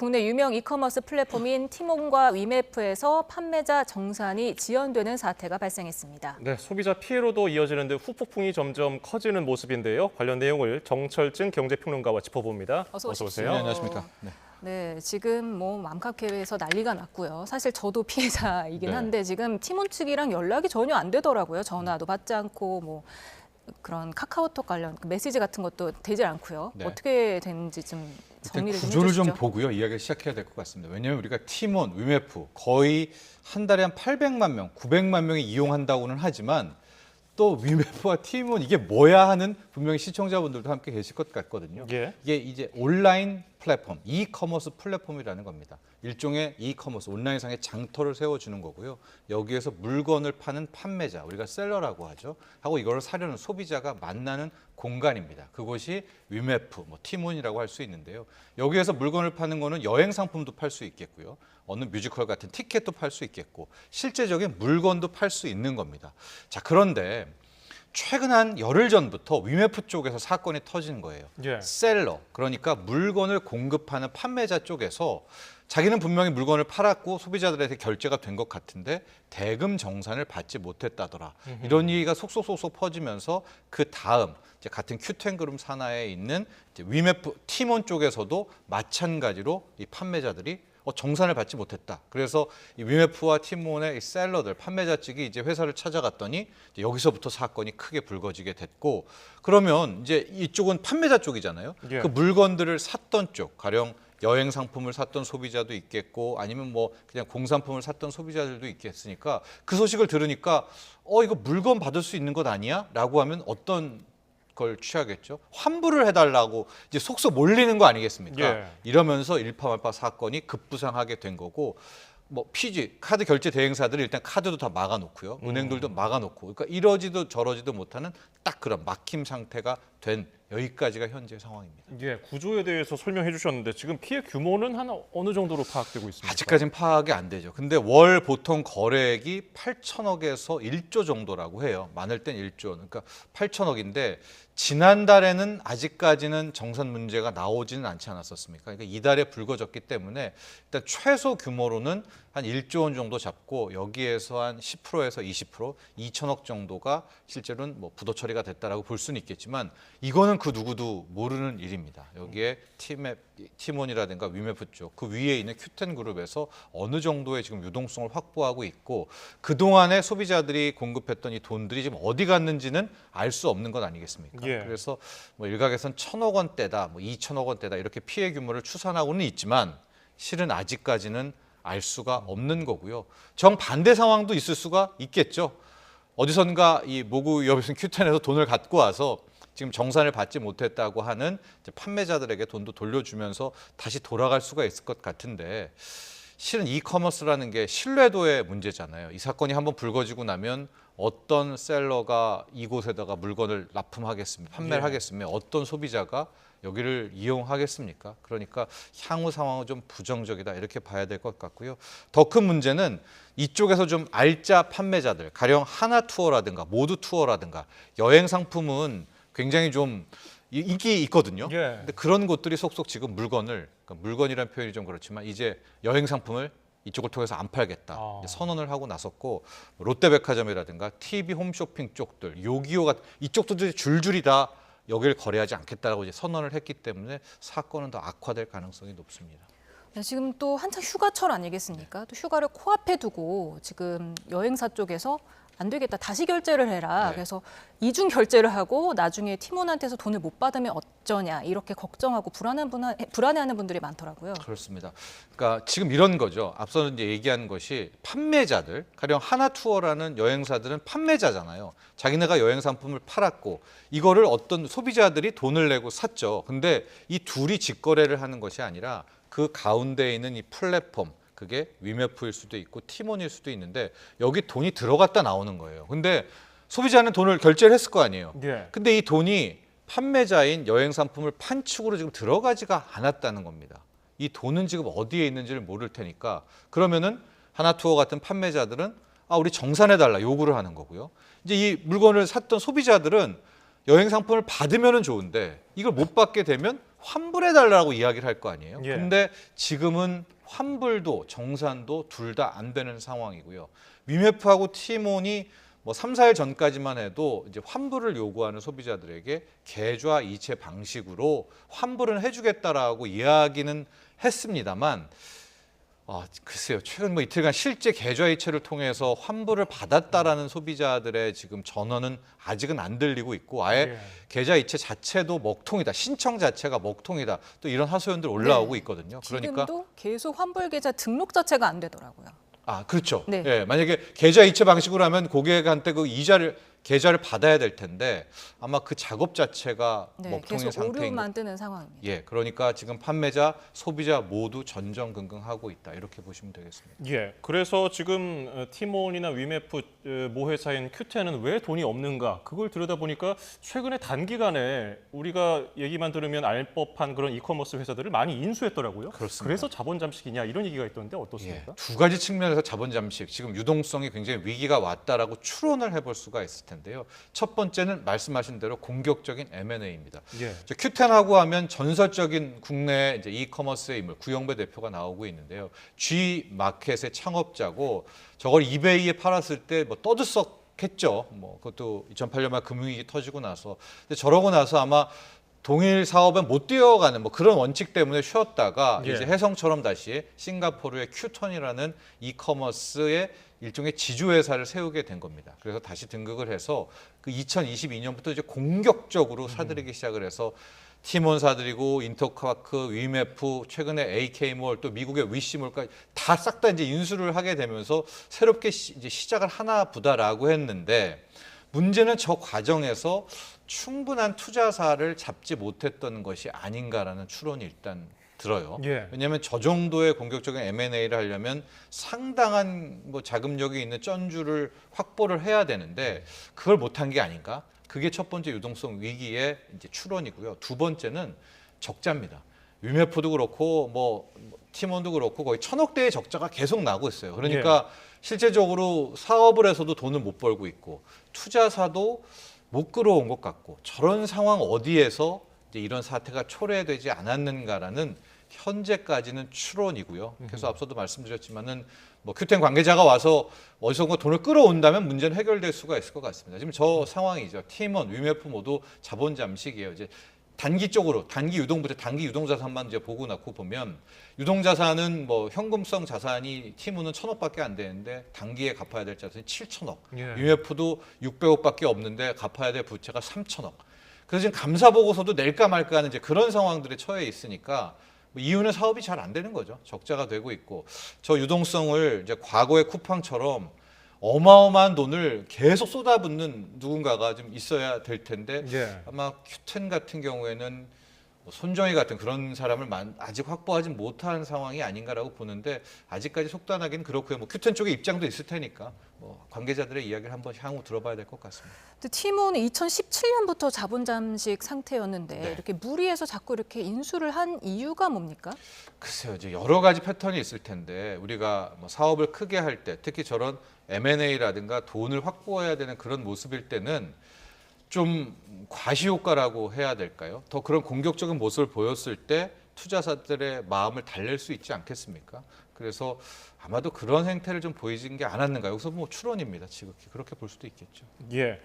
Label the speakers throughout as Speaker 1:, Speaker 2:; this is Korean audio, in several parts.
Speaker 1: 국내 유명 이커머스 플랫폼인 티몬과 위메프에서 판매자 정산이 지연되는 사태가 발생했습니다.
Speaker 2: 네, 소비자 피해로도 이어지는데 후폭풍이 점점 커지는 모습인데요. 관련 내용을 정철진 경제평론가와 짚어봅니다.
Speaker 1: 어서
Speaker 2: 오세요.
Speaker 3: 네, 안녕하십니까. 네.
Speaker 1: 네, 지금 맘카페에서 난리가 났고요. 사실 저도 피해자이긴
Speaker 3: 네.
Speaker 1: 한데 지금 티몬 측이랑 연락이 전혀 안 되더라고요. 전화도 받지 않고 뭐 그런 카카오톡 관련 메시지 같은 것도 되질 않고요.
Speaker 3: 네.
Speaker 1: 어떻게 되는지 좀
Speaker 3: 일단
Speaker 1: 정리를 좀
Speaker 3: 구조를
Speaker 1: 해주시죠.
Speaker 3: 좀 보고요. 이야기를 시작해야 될 것 같습니다. 왜냐하면 우리가 티몬, 위메프 거의 한 달에 한 800만 명, 900만 명이 이용한다고는 하지만 또 위메프와 티몬 이게 뭐야 하는 분명히 시청자분들도 함께 계실 것 같거든요.
Speaker 2: 예.
Speaker 3: 이게 이제 온라인 플랫폼, 이커머스 플랫폼이라는 겁니다. 일종의 이커머스, 온라인상의 장터를 세워주는 거고요. 여기에서 물건을 파는 판매자, 우리가 셀러라고 하죠. 하고 이걸 사려는 소비자가 만나는 공간입니다. 그곳이 위메프, 티몬이라고 할 수 있는데요. 여기에서 물건을 파는 거는 여행 상품도 팔 수 있겠고요. 어느 뮤지컬 같은 티켓도 팔 수 있겠고 실제적인 물건도 팔 수 있는 겁니다. 자, 그런데 최근 한 열흘 전부터 위메프 쪽에서 사건이 터지는 거예요.
Speaker 2: 예.
Speaker 3: 셀러, 그러니까 물건을 공급하는 판매자 쪽에서 자기는 분명히 물건을 팔았고 소비자들한테 결제가 된 것 같은데 대금 정산을 받지 못했다더라. 이런 얘기가 속속속속 퍼지면서 그 다음 이제 같은 큐텐그룹 산하에 있는 이제 위메프 티몬 쪽에서도 마찬가지로 이 판매자들이 정산을 받지 못했다. 그래서 이 위메프와 티몬의 이 셀러들, 판매자 측이 이제 회사를 찾아갔더니 이제 여기서부터 사건이 크게 불거지게 됐고, 그러면 이제 이쪽은 판매자 쪽이잖아요.
Speaker 2: 예.
Speaker 3: 그 물건들을 샀던 쪽, 가령 여행 상품을 샀던 소비자도 있겠고, 아니면 그냥 공산품을 샀던 소비자들도 있겠으니까 그 소식을 들으니까 이거 물건 받을 수 있는 것 아니야? 라고 하면 어떤 걸 취하겠죠. 환불을 해달라고 이제 속속 몰리는 거 아니겠습니까?
Speaker 2: 예.
Speaker 3: 이러면서 일파만파 사건이 급부상하게 된 거고, 피지 카드 결제 대행사들이 일단 카드도 다 막아놓고요, 은행들도 막아놓고, 그러니까 이러지도 저러지도 못하는 딱 그런 막힘 상태가 된 여기까지가 현재 상황입니다.
Speaker 2: 예, 구조에 대해서 설명해 주셨는데 지금 피해 규모는 한 어느 정도로 파악되고 있습니까?
Speaker 3: 아직까지는 파악이 안 되죠. 근데 월 보통 거래액이 8천억에서 1조 정도라고 해요. 많을 땐 1조. 그러니까 8천억인데 지난달에는 아직까지는 정산 문제가 나오지는 않지 않았었습니까? 그러니까 이달에 불거졌기 때문에 일단 최소 규모로는 한 1조 원 정도 잡고 여기에서 한 10%에서 20%, 2천억 정도가 실제로는 부도 처리가 됐다라고 볼 수는 있겠지만 이거는 그 누구도 모르는 일입니다. 여기에 티몬이라든가 위메프 쪽, 그 위에 있는 큐텐그룹에서 어느 정도의 지금 유동성을 확보하고 있고 그동안에 소비자들이 공급했던 이 돈들이 지금 어디 갔는지는 알 수 없는 것 아니겠습니까?
Speaker 2: 예.
Speaker 3: 그래서 일각에선 1,000억 원대다, 2천억 원대다 이렇게 피해 규모를 추산하고는 있지만 실은 아직까지는 알 수가 없는 거고요. 정반대 상황도 있을 수가 있겠죠. 어디선가 이 모구 여비슨 큐텐에서 돈을 갖고 와서 지금 정산을 받지 못했다고 하는 이제 판매자들에게 돈도 돌려주면서 다시 돌아갈 수가 있을 것 같은데 실은 이커머스라는 게 신뢰도의 문제잖아요. 이 사건이 한번 불거지고 나면 어떤 셀러가 이곳에다가 물건을 납품하겠습니까? 판매를
Speaker 2: 예.
Speaker 3: 하겠으면 어떤 소비자가 여기를 이용하겠습니까? 그러니까 향후 상황은 좀 부정적이다 이렇게 봐야 될 것 같고요. 더 큰 문제는 이쪽에서 좀 알짜 판매자들, 가령 하나투어라든가 모두투어라든가 여행 상품은 굉장히 좀 인기 있거든요.
Speaker 2: 예.
Speaker 3: 근데 그런 곳들이 속속 지금 그러니까 물건이라는 표현이 좀 그렇지만 이제 여행 상품을 이쪽을 통해서 안 팔겠다 이제 선언을 하고 나섰고, 롯데백화점이라든가 TV 홈쇼핑 쪽들, 요기요 같은 이쪽들이 줄줄이 다 여기를 거래하지 않겠다라고 이제 선언을 했기 때문에 사건은 더 악화될 가능성이 높습니다.
Speaker 1: 네, 지금 또 한창 휴가철 아니겠습니까? 또 휴가를 코앞에 두고 지금 여행사 쪽에서 안 되겠다, 다시 결제를 해라.
Speaker 3: 네.
Speaker 1: 그래서 이중 결제를 하고 나중에 티몬한테서 돈을 못 받으면 어쩌냐 이렇게 걱정하고 불안해하는 분들이 많더라고요.
Speaker 3: 그렇습니다. 그러니까 지금 이런 거죠. 앞서 이제 얘기한 것이 판매자들, 가령 하나투어라는 여행사들은 판매자잖아요. 자기네가 여행 상품을 팔았고 이거를 어떤 소비자들이 돈을 내고 샀죠. 근데 이 둘이 직거래를 하는 것이 아니라 그 가운데에 있는 이 플랫폼, 그게 위메프일 수도 있고 티몬일 수도 있는데 여기 돈이 들어갔다 나오는 거예요. 근데 소비자는 돈을 결제를 했을 거 아니에요.
Speaker 2: 예.
Speaker 3: 근데 이 돈이 판매자인 여행 상품을 판 축으로 지금 들어가지가 않았다는 겁니다. 이 돈은 지금 어디에 있는지를 모를 테니까 그러면은 하나투어 같은 판매자들은 우리 정산해달라 요구를 하는 거고요. 이제 이 물건을 샀던 소비자들은 여행 상품을 받으면은 좋은데 이걸 못 받게 되면 환불해달라고 이야기를 할 거 아니에요.
Speaker 2: 예.
Speaker 3: 근데 지금은 환불도 정산도 둘 다 안 되는 상황이고요. 위메프하고 티몬이 뭐 3, 4일 전까지만 해도 이제 환불을 요구하는 소비자들에게 계좌 이체 방식으로 환불은 해주겠다라고 이야기는 했습니다만, 글쎄요. 최근 뭐 이틀간 실제 계좌 이체를 통해서 환불을 받았다라는 소비자들의 지금 전원은 아직은 안 들리고 있고, 아예
Speaker 2: 예.
Speaker 3: 계좌 이체 자체도 먹통이다. 신청 자체가 먹통이다. 또 이런 하소연들 올라오고
Speaker 1: 네.
Speaker 3: 있거든요.
Speaker 1: 지금도 계속 환불 계좌 등록 자체가 안 되더라고요.
Speaker 3: 그렇죠.
Speaker 1: 네.
Speaker 3: 예, 만약에 계좌 이체 방식으로 하면 고객한테 그 계좌를 받아야 될 텐데 아마 그 작업 자체가
Speaker 1: 네,
Speaker 3: 먹통인
Speaker 1: 계속
Speaker 3: 상태인 거.
Speaker 1: 오류만 뜨는 상황입니다.
Speaker 3: 예, 그러니까 지금 판매자, 소비자 모두 전전긍긍하고 있다. 이렇게 보시면 되겠습니다.
Speaker 2: 예, 그래서 지금 티몬이나 위메프 모회사인 큐텐은 왜 돈이 없는가 그걸 들여다보니까 최근에 단기간에 우리가 얘기만 들으면 알 법한 그런 이커머스 회사들을 많이 인수했더라고요.
Speaker 3: 그렇습니다.
Speaker 2: 그래서 자본 잠식이냐 이런 얘기가 있던데 어떻습니까?
Speaker 3: 예, 두 가지 측면에서 자본 잠식, 지금 유동성이 굉장히 위기가 왔다라고 추론을 해볼 수가 있을 텐데요. 첫 번째는 말씀하신 대로 공격적인 M&A입니다.
Speaker 2: 예.
Speaker 3: 큐텐하고 하면 전설적인 국내 이제 이커머스의 인물 구영배 대표가 나오고 있는데요. G 마켓의 창업자고 저걸 이베이에 팔았을 때 뭐 떠들썩했죠. 뭐 그것도 2008년 말 금융위기 터지고 나서. 근데 저러고 나서 아마 동일 사업에 못 뛰어가는 뭐 그런 원칙 때문에 쉬었다가
Speaker 2: 예.
Speaker 3: 이제 혜성처럼 다시 싱가포르의 큐턴이라는 이커머스의 일종의 지주회사를 세우게 된 겁니다. 그래서 다시 등극을 해서 그 2022년부터 이제 공격적으로 사들이기 시작을 해서 티몬 사들이고 인터파크, 위메프, 최근에 AK몰, 또 미국의 위시몰까지 다 싹 다 이제 인수를 하게 되면서 새롭게 이제 시작을 하나 보다라고 했는데, 문제는 저 과정에서 충분한 투자사를 잡지 못했던 것이 아닌가라는 추론이 일단 들어요.
Speaker 2: 예.
Speaker 3: 왜냐하면 저 정도의 공격적인 M&A를 하려면 상당한 뭐 자금력이 있는 쩐주를 확보를 해야 되는데 그걸 못한 게 아닌가? 그게 첫 번째 유동성 위기의 이제 추론이고요. 두 번째는 적자입니다. 위메프도 그렇고 뭐 티몬도 그렇고 거의 1,000억대의 적자가 계속 나고 있어요. 그러니까 실제적으로 사업을 해서도 돈을 못 벌고 있고 투자사도 못 끌어온 것 같고, 저런 상황 어디에서 이제 이런 사태가 초래되지 않았는가라는 현재까지는 추론이고요. 그래서 앞서도 말씀드렸지만은 뭐 큐텐 관계자가 와서 어디선가 돈을 끌어온다면 문제는 해결될 수가 있을 것 같습니다. 지금 저 상황이죠. 티몬, 위메프 모두 자본 잠식이에요. 이제 단기적으로 단기 유동부채, 단기 유동자산만 이제 보고 놓고 보면 유동자산은 뭐 현금성 자산이 티몬은 1,000억밖에 안 되는데 단기에 갚아야 될 자산이 7,000억.
Speaker 2: 예.
Speaker 3: 위메프도 600억밖에 없는데 갚아야 될 부채가 3,000억. 그래서 지금 감사 보고서도 낼까 말까 하는 이제 그런 상황들에 처해 있으니까 뭐 이유는 사업이 잘 안 되는 거죠. 적자가 되고 있고, 저 유동성을 이제 과거의 쿠팡처럼 어마어마한 돈을 계속 쏟아붓는 누군가가 좀 있어야 될 텐데
Speaker 2: 예.
Speaker 3: 아마 큐텐 같은 경우에는 뭐 손정희 같은 그런 사람을 아직 확보하지 못한 상황이 아닌가라고 보는데, 아직까지 속단하기는 그렇고요. 뭐 큐텐 쪽의 입장도 있을 테니까 뭐 관계자들의 이야기를 한번 향후 들어봐야 될 것 같습니다.
Speaker 1: 근데 티몬은 2017년부터 자본 잠식 상태였는데
Speaker 3: 네.
Speaker 1: 이렇게 무리해서 자꾸 이렇게 인수를 한 이유가 뭡니까?
Speaker 3: 글쎄요, 이제 여러 가지 패턴이 있을 텐데 우리가 뭐 사업을 크게 할 때, 특히 저런 M&A라든가 돈을 확보해야 되는 그런 모습일 때는 좀 과시효과라고 해야 될까요? 더 그런 공격적인 모습을 보였을 때 투자사들의 마음을 달랠 수 있지 않겠습니까? 그래서 아마도 그런 행태를 좀 보이진 게 않았는가. 여기서 뭐 추론입니다. 지극히 그렇게 볼 수도 있겠죠.
Speaker 2: 예.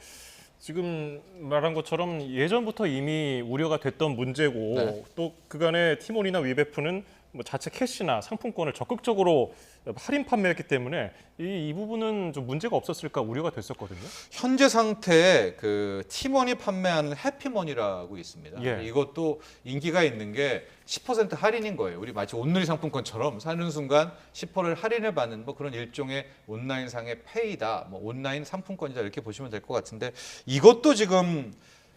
Speaker 2: 지금 말한 것처럼 예전부터 이미 우려가 됐던 문제고,
Speaker 3: 네.
Speaker 2: 또 그간에 티몬이나 위베프는 뭐 자체 캐시나 상품권을 적극적으로 할인 판매했기 때문에 이 부분은 좀 문제가 없었을까 우려가 됐었거든요.
Speaker 3: 현재 상태에 그 티몬이 판매하는 해피머니라고 있습니다.
Speaker 2: 예.
Speaker 3: 이것도 인기가 있는 게 10% 할인인 거예요. 우리 마치 온누리 상품권처럼 사는 순간 10%를 할인을 받는 뭐 그런 일종의 온라인상의 페이다, 뭐 온라인 상품권이다 이렇게 보시면 될 것 같은데, 이것도 지금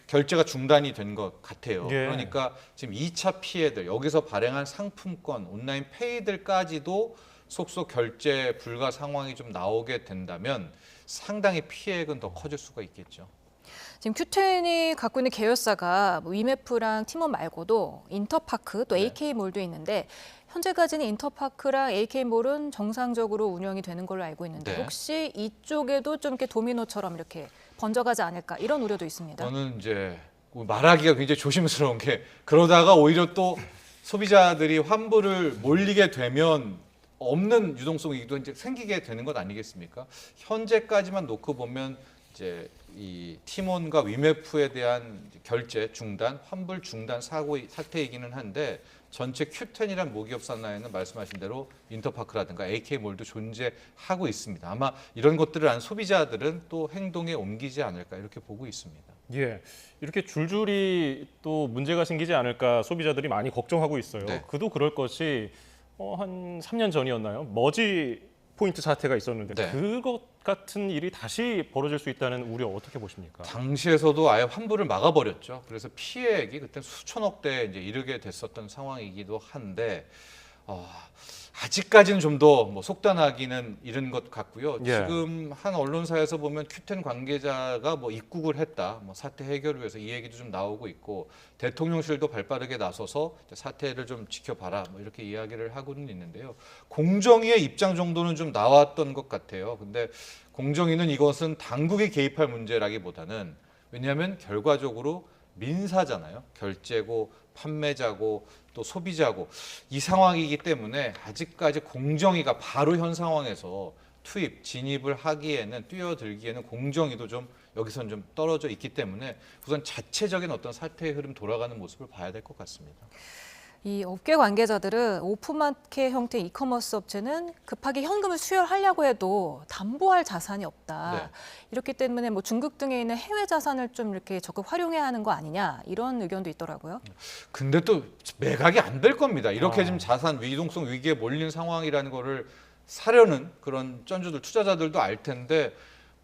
Speaker 3: 결제가 중단이 된 것 같아요.
Speaker 2: 예.
Speaker 3: 그러니까 지금 2차 피해들, 여기서 발행한 상품권, 온라인 페이들까지도 속속 결제 불가 상황이 좀 나오게 된다면 상당히 피해액은 더 커질 수가 있겠죠.
Speaker 1: 지금 큐텐이 갖고 있는 계열사가 뭐 위메프랑 티몬 말고도 인터파크 또
Speaker 3: 네.
Speaker 1: AK몰도 있는데, 현재까지는 인터파크랑 AK몰은 정상적으로 운영이 되는 걸로 알고 있는데
Speaker 3: 네.
Speaker 1: 혹시 이쪽에도 좀 이렇게 도미노처럼 이렇게 번져가지 않을까 이런 우려도 있습니다.
Speaker 3: 저는 이제 말하기가 굉장히 조심스러운 게 그러다가 오히려 또 소비자들이 환불을 몰리게 되면 없는 유동성이익도 이제 생기게 되는 것 아니겠습니까? 현재까지만 놓고 보면 이제 이 티몬과 위메프에 대한 결제 중단, 환불 중단 사태이기는 한데 전체 Q10이란 모기업 산하에는 말씀하신 대로 인터파크라든가 AK몰도 존재하고 있습니다. 아마 이런 것들을 안 소비자들은 또 행동에 옮기지 않을까 이렇게 보고 있습니다.
Speaker 2: 예, 이렇게 줄줄이 또 문제가 생기지 않을까 소비자들이 많이 걱정하고 있어요.
Speaker 3: 네.
Speaker 2: 그도 그럴 것이 한 3년 전이었나요? 머지 포인트 사태가 있었는데
Speaker 3: 네.
Speaker 2: 그것 같은 일이 다시 벌어질 수 있다는 우려 어떻게 보십니까?
Speaker 3: 당시에서도 아예 환불을 막아버렸죠. 그래서 피해액이 그때 수천억대에 이제 이르게 됐었던 상황이기도 한데 아직까지는 좀 더 뭐 속단하기는 이른 것 같고요.
Speaker 2: 예.
Speaker 3: 지금 한 언론사에서 보면 Q10 관계자가 뭐 입국을 했다, 뭐 사태 해결을 위해서 이 얘기도 좀 나오고 있고 대통령실도 발빠르게 나서서 사태를 좀 지켜봐라, 뭐 이렇게 이야기를 하고는 있는데요. 공정위의 입장 정도는 좀 나왔던 것 같아요. 근데 공정위는 이것은 당국이 개입할 문제라기보다는 왜냐하면 결과적으로 민사잖아요. 결제고 판매자고 또 소비자고 이 상황이기 때문에 아직까지 공정위가 바로 현 상황에서 투입, 진입을 하기에는 뛰어들기에는 공정위도 좀 여기서는 좀 떨어져 있기 때문에 우선 자체적인 어떤 사태의 흐름 돌아가는 모습을 봐야 될 것 같습니다.
Speaker 1: 이 업계 관계자들은 오픈마켓 형태 이커머스 업체는 급하게 현금을 수혈하려고 해도 담보할 자산이 없다.
Speaker 3: 네.
Speaker 1: 이렇기 때문에 뭐 중국 등에 있는 해외 자산을 좀 이렇게 적극 활용해야 하는 거 아니냐 이런 의견도 있더라고요.
Speaker 3: 근데 또 매각이 안 될 겁니다. 이렇게
Speaker 2: 아.
Speaker 3: 지금 자산 유동성 위기에 몰린 상황이라는 거를 사려는 그런 쩐주들 투자자들도 알 텐데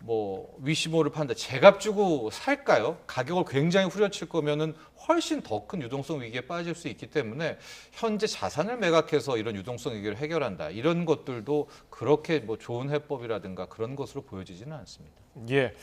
Speaker 3: 뭐 위시모를 판다 제값 주고 살까요? 가격을 굉장히 후려칠 거면은 훨씬 더 큰 유동성 위기에 빠질 수 있기 때문에 현재 자산을 매각해서 이런 유동성 위기를 해결한다 이런 것들도 그렇게 뭐 좋은 해법이라든가 그런 것으로 보여지지는 않습니다.
Speaker 2: 예.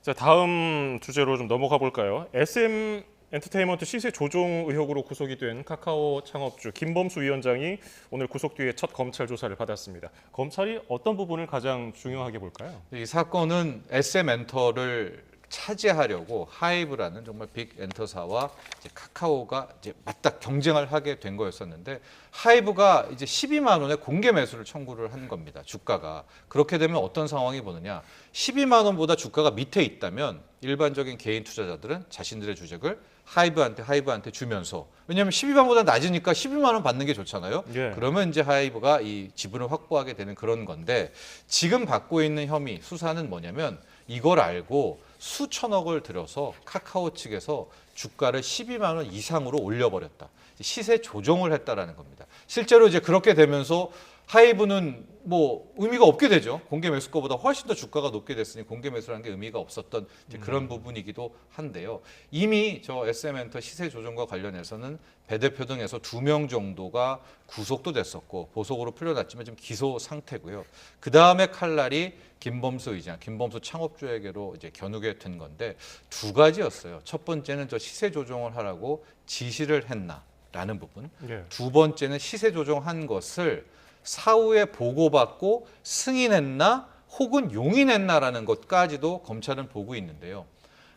Speaker 2: 자, 다음 주제로 좀 넘어가 볼까요? SM 엔터테인먼트 시세 조종 의혹으로 구속이 된 카카오 창업주 김범수 위원장이 오늘 구속 뒤에 첫 검찰 조사를 받았습니다. 검찰이 어떤 부분을 가장 중요하게 볼까요?
Speaker 3: 이 사건은 SM 엔터를 차지하려고 하이브라는 정말 빅 엔터사와 이제 카카오가 이제 맞닥 경쟁을 하게 된 거였었는데 하이브가 이제 12만 원의 공개 매수를 청구를 한 겁니다. 주가가 그렇게 되면 어떤 상황이 보느냐? 12만 원보다 주가가 밑에 있다면 일반적인 개인 투자자들은 자신들의 주식을 하이브한테 주면서 왜냐하면 12만 원보다 낮으니까 12만 원 받는 게 좋잖아요.
Speaker 2: 예.
Speaker 3: 그러면 이제 하이브가 이 지분을 확보하게 되는 그런 건데 지금 받고 있는 혐의 수사는 뭐냐면 이걸 알고 수천억을 들여서 카카오 측에서 주가를 12만 원 이상으로 올려버렸다. 시세 조정을 했다라는 겁니다. 실제로 이제 그렇게 되면서 하이브는 뭐 의미가 없게 되죠. 공개 매수가보다 훨씬 더 주가가 높게 됐으니 공개 매수라는 게 의미가 없었던 이제 그런 부분이기도 한데요. 이미 저 SM엔터 시세 조정과 관련해서는 배 대표 등에서 2명 정도가 구속도 됐었고 보석으로 풀려났지만 지금 기소 상태고요. 그 다음에 칼날이 김범수 의장, 김범수 창업주에게로 이제 겨누게 된 건데 두 가지였어요. 첫 번째는 저 시세 조정을 하라고 지시를 했나라는 부분.
Speaker 2: 예.
Speaker 3: 두 번째는 시세 조정한 것을 사후에 보고받고 승인했나 혹은 용인했나라는 것까지도 검찰은 보고 있는데요.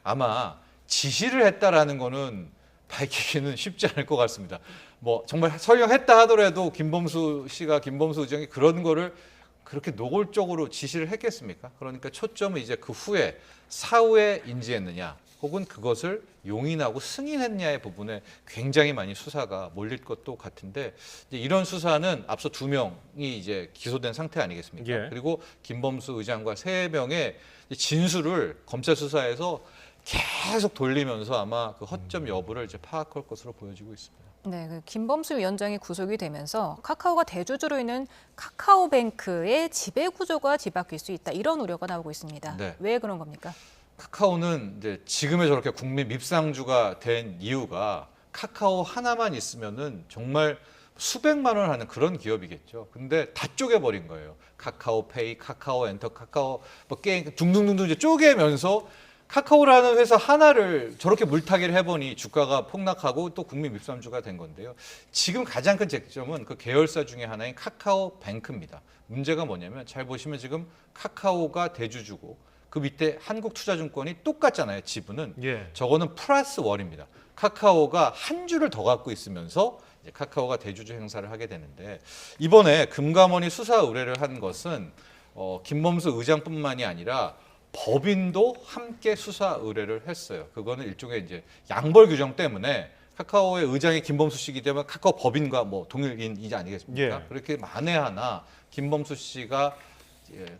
Speaker 3: 아마 지시를 했다라는 거는 밝히기는 쉽지 않을 것 같습니다. 뭐 정말 설령 했다 하더라도 김범수 의장이 그런 거를 그렇게 노골적으로 지시를 했겠습니까? 그러니까 초점은 이제 그 후에 사후에 인지했느냐 혹은 그것을 용인하고 승인했냐의 부분에 굉장히 많이 수사가 몰릴 것도 같은데 이제 이런 수사는 앞서 2명이 이제 기소된 상태 아니겠습니까?
Speaker 2: 예.
Speaker 3: 그리고 김범수 의장과 3명의 진술을 검찰 수사에서 계속 돌리면서 아마 그 허점 여부를 이제 파악할 것으로 보여지고 있습니다.
Speaker 1: 네, 그 김범수 위원장이 구속이 되면서 카카오가 대주주로 있는 카카오뱅크의 지배 구조가 뒤바뀔 수 있다 이런 우려가 나오고 있습니다.
Speaker 3: 네.
Speaker 1: 왜 그런 겁니까?
Speaker 3: 카카오는 이제 지금의 저렇게 국민 밉상주가 된 이유가 카카오 하나만 있으면은 정말 수백만 원 하는 그런 기업이겠죠. 근데 다 쪼개버린 거예요. 카카오페이, 카카오엔터, 카카오 뭐 게임 둥둥둥둥 이제 쪼개면서 카카오라는 회사 하나를 저렇게 물타기를 해보니 주가가 폭락하고 또 국민 밉상주가 된 건데요. 지금 가장 큰 쟁점은 그 계열사 중에 하나인 카카오뱅크입니다. 문제가 뭐냐면 잘 보시면 지금 카카오가 대주주고 그 밑에 한국투자증권이 똑같잖아요. 지분은.
Speaker 2: 예.
Speaker 3: 저거는 플러스 월입니다. 카카오가 한 주를 더 갖고 있으면서 이제 카카오가 대주주 행사를 하게 되는데 이번에 금감원이 수사 의뢰를 한 것은 김범수 의장뿐만이 아니라 법인도 함께 수사 의뢰를 했어요. 그거는 일종의 이제 양벌 규정 때문에 카카오의 의장이 김범수 씨이기 때문에 카카오 법인과 뭐 동일인이지 아니겠습니까?
Speaker 2: 예.
Speaker 3: 그렇게 만에 하나 김범수 씨가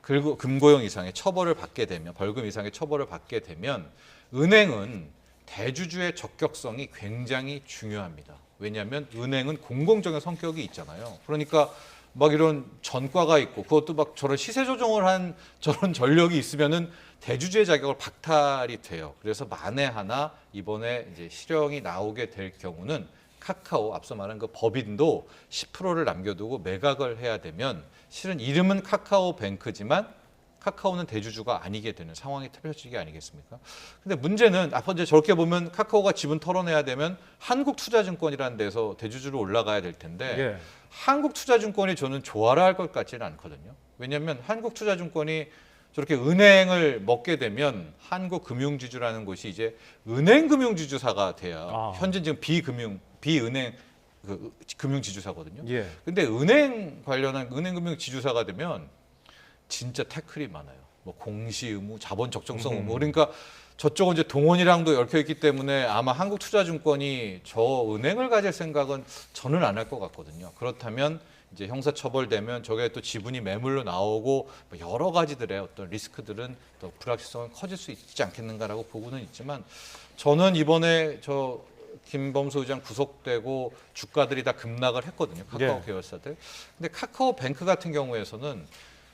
Speaker 3: 금고형 이상의 처벌을 받게 되면 벌금 이상의 처벌을 받게 되면 은행은 대주주의 적격성이 굉장히 중요합니다. 왜냐하면 은행은 공공적인 성격이 있잖아요. 그러니까 막 이런 전과가 있고 그것도 막 저런 시세 조정을 한 저런 전력이 있으면은 대주주의 자격을 박탈이 돼요. 그래서 만에 하나 이번에 이제 실형이 나오게 될 경우는 카카오 앞서 말한 그 법인도 10%를 남겨두고 매각을 해야 되면 실은 이름은 카카오뱅크지만 카카오는 대주주가 아니게 되는 상황이 펼쳐지게 아니겠습니까? 근데 문제는 앞으로 이제 저렇게 보면 카카오가 지분 털어내야 되면 한국투자증권이라는 데서 대주주로 올라가야 될 텐데
Speaker 2: 예.
Speaker 3: 한국투자증권이 저는 좋아라 할 것 같지는 않거든요. 왜냐하면 한국투자증권이 저렇게 은행을 먹게 되면 한국금융지주라는 곳이 이제 은행금융지주사가 돼야 현재 지금 비은행 금융지주사거든요.
Speaker 2: 예.
Speaker 3: 근데 은행 관련한 은행금융지주사가 되면 진짜 태클이 많아요. 뭐 공시 의무, 자본 적정성 의무. 그러니까 저쪽은 이제 동원이랑도 얽혀 있기 때문에 아마 한국투자증권이 저 은행을 가질 생각은 저는 안 할 것 같거든요. 그렇다면 이제 형사처벌되면 저게 또 지분이 매물로 나오고 여러 가지들의 어떤 리스크들은 또 불확실성은 커질 수 있지 않겠는가라고 보고는 있지만 저는 이번에 저 김범수 의장 구속되고 주가들이 다 급락을 했거든요. 카카오
Speaker 2: 예.
Speaker 3: 계열사들. 근데 카카오뱅크 같은 경우에서는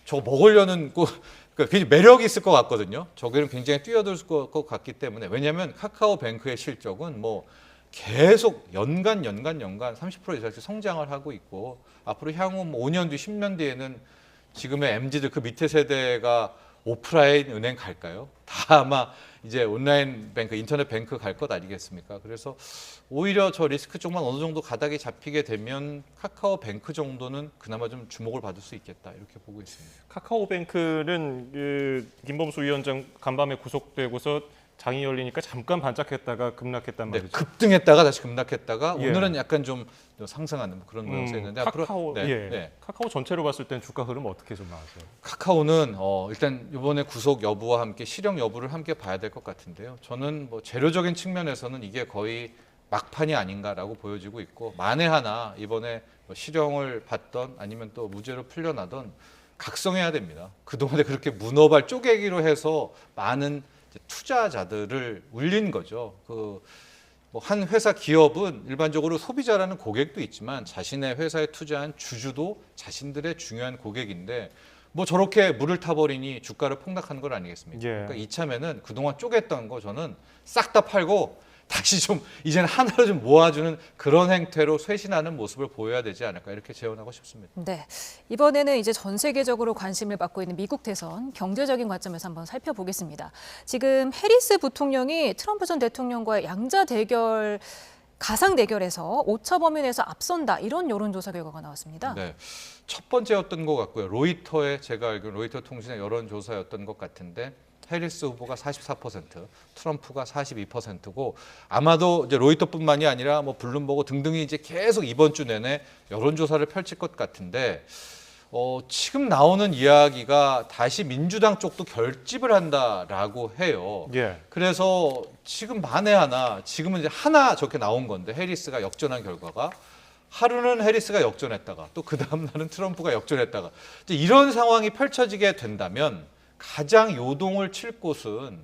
Speaker 3: 저거 먹으려는 굉장히 매력이 있을 것 같거든요. 저기는 굉장히 뛰어들 것 같기 때문에 왜냐하면 카카오뱅크의 실적은 뭐 계속 연간 30% 이상씩 성장을 하고 있고 앞으로 향후 뭐 5년 뒤, 10년 뒤에는 지금의 MZ들 그 밑에 세대가 오프라인 은행 갈까요? 다 아마 이제 온라인 뱅크, 인터넷 뱅크 갈 것 아니겠습니까? 그래서 오히려 저 리스크 쪽만 어느 정도 가닥이 잡히게 되면 카카오뱅크 정도는 그나마 좀 주목을 받을 수 있겠다 이렇게 보고 있습니다.
Speaker 2: 카카오뱅크는 김범수 위원장 간밤에 구속되고서 장이 열리니까 잠깐 반짝했다가 급락했단
Speaker 3: 네,
Speaker 2: 말이죠.
Speaker 3: 급등했다가 다시 급락했다가
Speaker 2: 예.
Speaker 3: 오늘은 약간 좀 상승하는 그런 모양새가 있는데
Speaker 2: 카카오,
Speaker 3: 앞으로
Speaker 2: 예. 카카오 전체로 봤을 땐 주가 흐름 어떻게 좀 나와요?
Speaker 3: 카카오는 일단 이번에 구속 여부와 함께 실형 여부를 함께 봐야 될 것 같은데요. 저는 뭐 재료적인 측면에서는 이게 거의 막판이 아닌가라고 보여지고 있고 만에 하나 이번에 뭐 실형을 받던 아니면 또 무죄로 풀려나던 각성해야 됩니다. 그동안에 그렇게 문어발 쪼개기로 해서 많은 투자자들을 울린 거죠. 뭐 한 회사 기업은 일반적으로 소비자라는 고객도 있지만 자신의 회사에 투자한 주주도 자신들의 중요한 고객인데 뭐 저렇게 물을 타버리니 주가를 폭락하는 건 아니겠습니까?
Speaker 2: 예.
Speaker 3: 그러니까 이참에는 그동안 쪼갰던 거 저는 싹 다 팔고 다시 좀 이제는 하나로 좀 모아주는 그런 행태로 쇄신하는 모습을 보여야 되지 않을까 이렇게 제언하고 싶습니다.
Speaker 1: 네, 이번에는 이제 전 세계적으로 관심을 받고 있는 미국 대선 경제적인 관점에서 한번 살펴보겠습니다. 지금 해리스 부통령이 트럼프 전 대통령과의 양자 대결 가상 대결에서 오차 범위 내에서 앞선다 이런 여론조사 결과가 나왔습니다.
Speaker 3: 네, 첫 번째였던 것 같고요. 로이터의 제가 알기로 로이터 통신의 여론조사였던 것 같은데 해리스 후보가 44%, 트럼프가 42%고 아마도 이제 로이터뿐만이 아니라 뭐 블룸버그 등등이 이제 계속 이번 주 내내 여론조사를 펼칠 것 같은데 지금 나오는 이야기가 다시 민주당 쪽도 결집을 한다라고 해요.
Speaker 2: 예.
Speaker 3: 그래서 지금 만에 하나 지금은 이제 하나 저렇게 나온 건데 해리스가 역전한 결과가 하루는 해리스가 역전했다가 또 그 다음 날은 트럼프가 역전했다가 이제 이런 상황이 펼쳐지게 된다면 가장 요동을 칠 곳은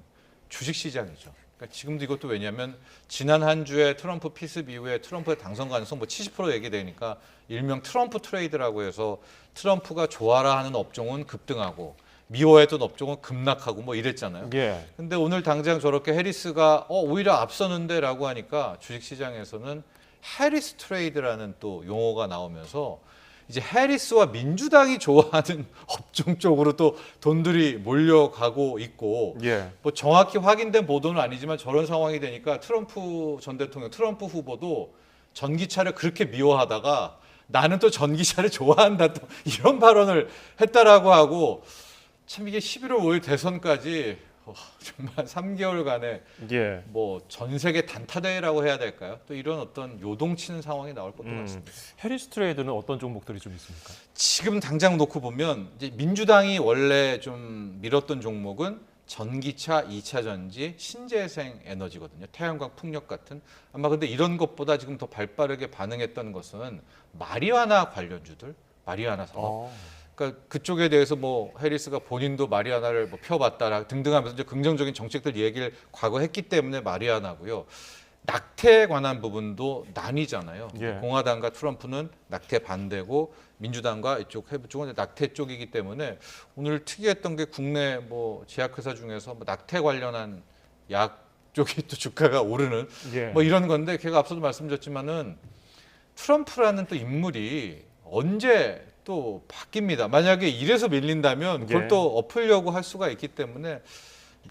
Speaker 3: 주식시장이죠. 그러니까 지금도 이것도 왜냐하면 지난 한 주에 트럼프 피습 이후에 트럼프의 당선 가능성 뭐 70% 얘기되니까 일명 트럼프 트레이드라고 해서 트럼프가 좋아라 하는 업종은 급등하고 미워했던 업종은 급락하고 뭐 이랬잖아요.
Speaker 2: 예.
Speaker 3: 근데 오늘 당장 저렇게 해리스가 오히려 앞서는데라고 하니까 주식시장에서는 해리스 트레이드라는 또 용어가 나오면서 이제 해리스와 민주당이 좋아하는 업종 쪽으로 또 돈들이 몰려가고 있고
Speaker 2: 예.
Speaker 3: 뭐 정확히 확인된 보도는 아니지만 저런 상황이 되니까 트럼프 전 대통령, 트럼프 후보도 전기차를 그렇게 미워하다가 나는 또 전기차를 좋아한다 또 이런 발언을 했다라고 하고 참 이게 11월 5일 대선까지 정말 3개월간의
Speaker 2: 예.
Speaker 3: 뭐 전 세계 단타 대회라고 해야 될까요? 또 이런 어떤 요동치는 상황이 나올 것도 같습니다.
Speaker 2: 해리스 트레이드는 어떤 종목들이 좀 있습니까?
Speaker 3: 지금 당장 놓고 보면 이제 민주당이 원래 좀 밀었던 종목은 전기차, 2차 전지, 신재생 에너지거든요. 태양광, 풍력 같은. 아마 근데 이런 것보다 지금 더 발빠르게 반응했던 것은 마리화나 관련주들, 마리화나 산업. 그러니까 그쪽에 대해서 뭐 해리스가 본인도 마리아나를 뭐 펴봤다라 등등하면서 이제 긍정적인 정책들 얘기를 과거 했기 때문에 마리아나고요. 낙태에 관한 부분도 나뉘잖아요.
Speaker 2: 예.
Speaker 3: 공화당과 트럼프는 낙태 반대고 민주당과 이쪽 해부 쪽은 낙태 쪽이기 때문에 오늘 특이했던 게 국내 뭐 제약회사 중에서 뭐 낙태 관련한 약 쪽이 또 주가가 오르는
Speaker 2: 예.
Speaker 3: 뭐 이런 건데 제가 앞서도 말씀드렸지만은 트럼프라는 또 인물이 언제 또 바뀝니다. 만약에 이래서 밀린다면 그걸
Speaker 2: 예.
Speaker 3: 또 엎으려고 할 수가 있기 때문에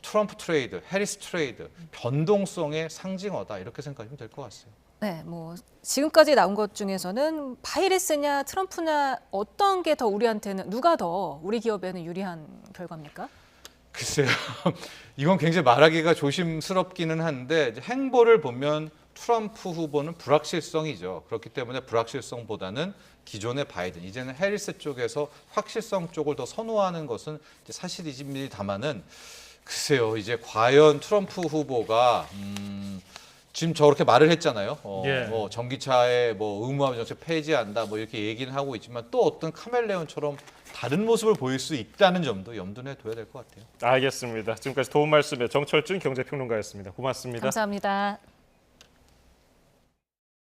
Speaker 3: 트럼프 트레이드, 해리스 트레이드, 변동성의 상징어다 이렇게 생각하시면 될 것 같아요.
Speaker 1: 네, 뭐 지금까지 나온 것 중에서는 바이레스냐 트럼프냐 어떤 게 더 우리한테는 누가 더 우리 기업에는 유리한 결과입니까?
Speaker 3: 글쎄요. 이건 굉장히 말하기가 조심스럽기는 한데 이제 행보를 보면 트럼프 후보는 불확실성이죠. 그렇기 때문에 불확실성보다는 기존의 바이든, 이제는 해리스 쪽에서 확실성 쪽을 더 선호하는 것은 이제 사실이지만은 글쎄요. 이제 과연 트럼프 후보가 지금 저렇게 말을 했잖아요.
Speaker 2: 예.
Speaker 3: 뭐 전기차에 뭐 의무화 정책 폐지한다 뭐 이렇게 얘기는 하고 있지만 또 어떤 카멜레온처럼 다른 모습을 보일 수 있다는 점도 염두에 둬야 될 것 같아요.
Speaker 2: 알겠습니다. 지금까지 도움 말씀에 정철준 경제평론가였습니다. 고맙습니다.
Speaker 1: 감사합니다.